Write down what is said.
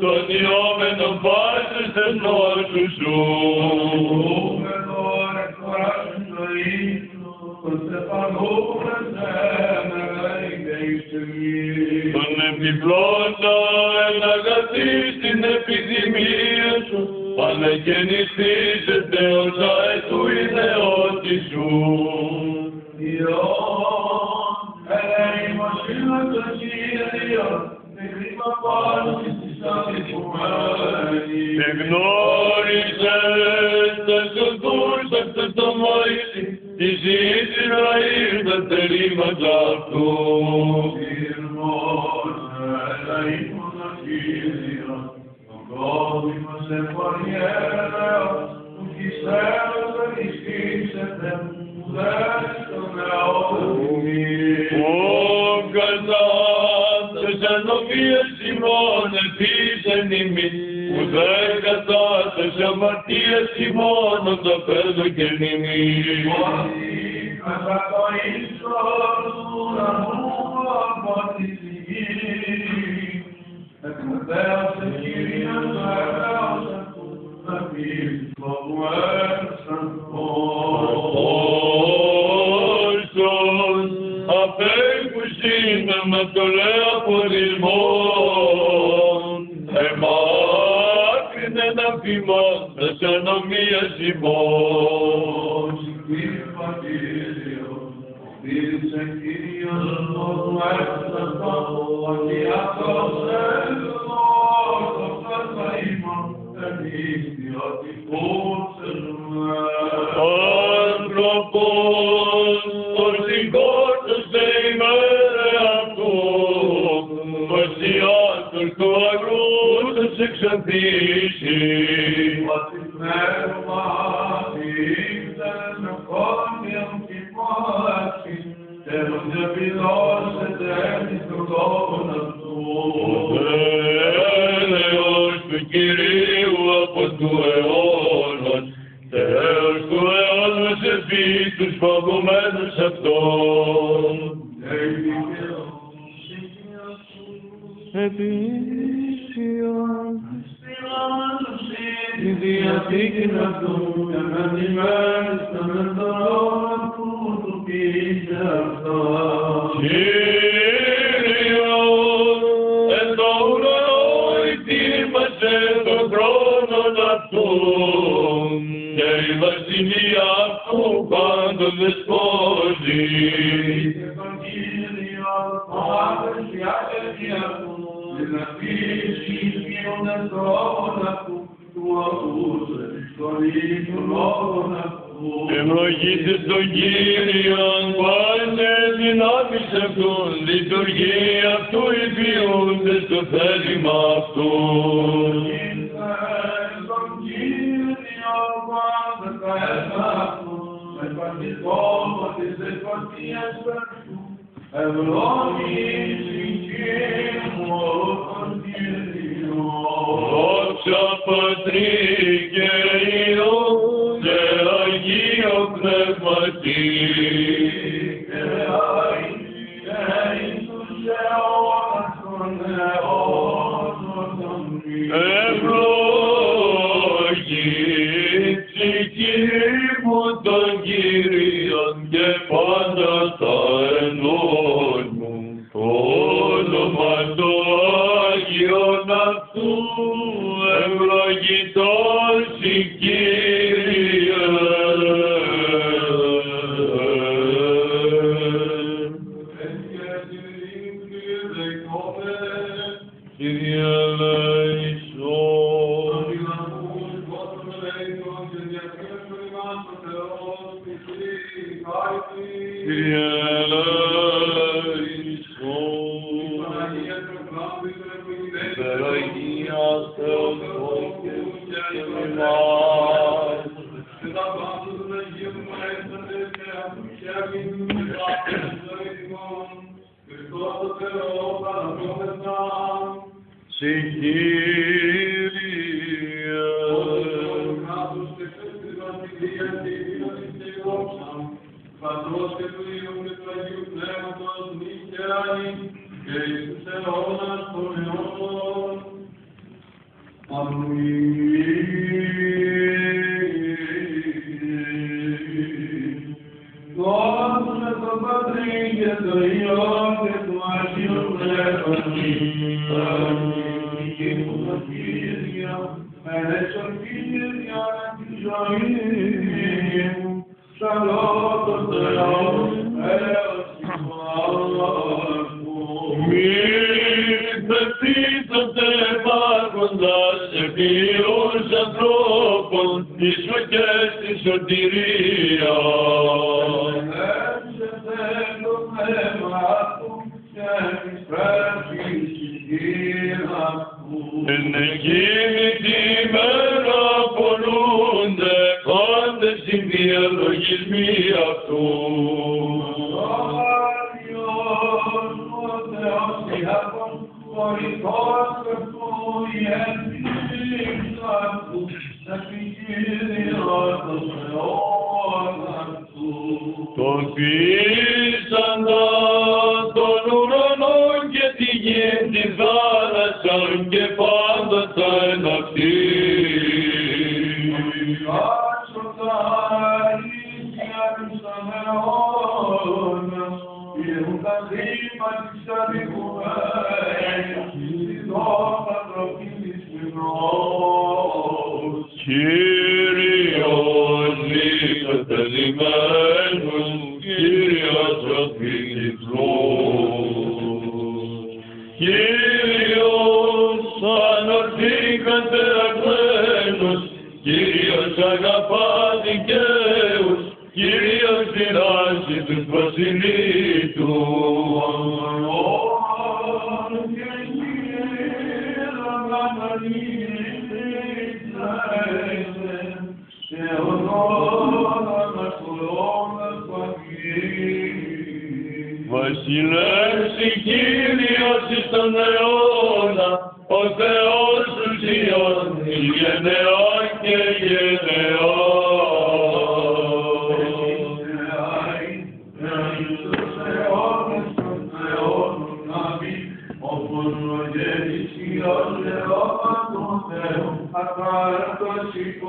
Τον ιόμενο πάσες ενός σου. Τον επιπλώτα εναγαθή στην επιδημία σου, πανεγεννηθήσετε ως αετού ιδεώτη σου. Υιόν, ελεημοσύνος των Κύριων, με χρήμα πάλωσης της αμυθουμένης. Εγνώρισες τες οδούς αυτές το Μωυσή, της Ισραήλ τα τελείματα αυτού. Ήρμος, ελεημος των Κύριων, τον κόσμος εφοριέρεος, που χισέρος δεν ισχύσετε, που δεν στον αιώδη. Ο κατά τες ανομίες ημών επίσεν ημίν, που δεν κατά τες αμαρτίες ημών το πέδο και νημίν. Ότι κατά το ίσος του ουρανού από τη γη, εκμετέωσε Κύριος το αιρέωσε του, να πεις το που έρθαν Όρσον απέκουσιν με το λεαπορισμόν, εμάκρυνεν αφημών τες ανομίες ημών. Δίλησε Κύριος του έρθαν ότι αυτός έλθος θα ημών, εμείς διότι Άνθρωπος, ορθικότος δε ημέρε αυτού, οσιάτος του αγρούτος εξαντήσει. Ότι πνεύμα ήρθεν με κόνιον κοιμώσει, και τον διαπηδώσετε εις τον τόπον αυτού. Έλεος του Κυρίου από του αιώνος, Θεός του αιώνος επί τους φοβουμένους αυτών. Επίσιον, τη Διαθήκην αυτού και με τη μέρη των ενδωρών αυτού του ποιήσε αυτά. Κύριος, εν το ουρανό ετοίμασε τον χρόνον αυτού, και η βασιλεία αυτού πάντων δεσπόζει. Και τον Κύριο, ο άντρας και άκρη αυτού, δυνατήσει γίνοντας το όφον αυτού, του ακούσε, στον ίδιο λόγον αυτού. Ευλογείτε τον Κύριον, πάνε δυνάμεις αυτούν, λειτουργία αυτού υπηούνται στο θέλημα αυτού. Τον Κύριο πάντα τα έργα αυτού, με παντικόμο της δεσποτείας αυτού, ευλόγηση μου τον Κύριο. Δόξα Πατρί και Υιό και Αγίο Πνεύματι. Και εις τους αιώνας των αιώνων των Ευλογή ψυχή μου τον Κύριον και πάντα τα ενός μου, το όνομα το Άγιον αυτού, ευλογητός η Κύριε. Κύριε ελέησον. Κύριε ελέησον. Παναγία Θεός και ημάς. Πατρός και του Υιού και του Αγίου Πνεύματος νύχιαη και εις τους αιώνας των αιώνων. Αμήν. Ίσο και στη σωτηρία. Εν εκείνη τη μέρα πολλούνται πάντες οι διαλογισμοί αυτού. Τον πείσαντα των ουρανών και τη γη τη θάλασσαν και πάντα τα εναυτή. Κύριος κατελειμμένος, Κύριος ο Χριστός. Κύριος ανορθήκατε αγμένος, Κύριος αγαπά δικαίους, Κύριος διδάσκει τους βασιλείτους. Βασιλεύς η Κύριος εις τον αιώνα, ο Θεός του Σιών, η γενεά και γενεά. Ακάρτος η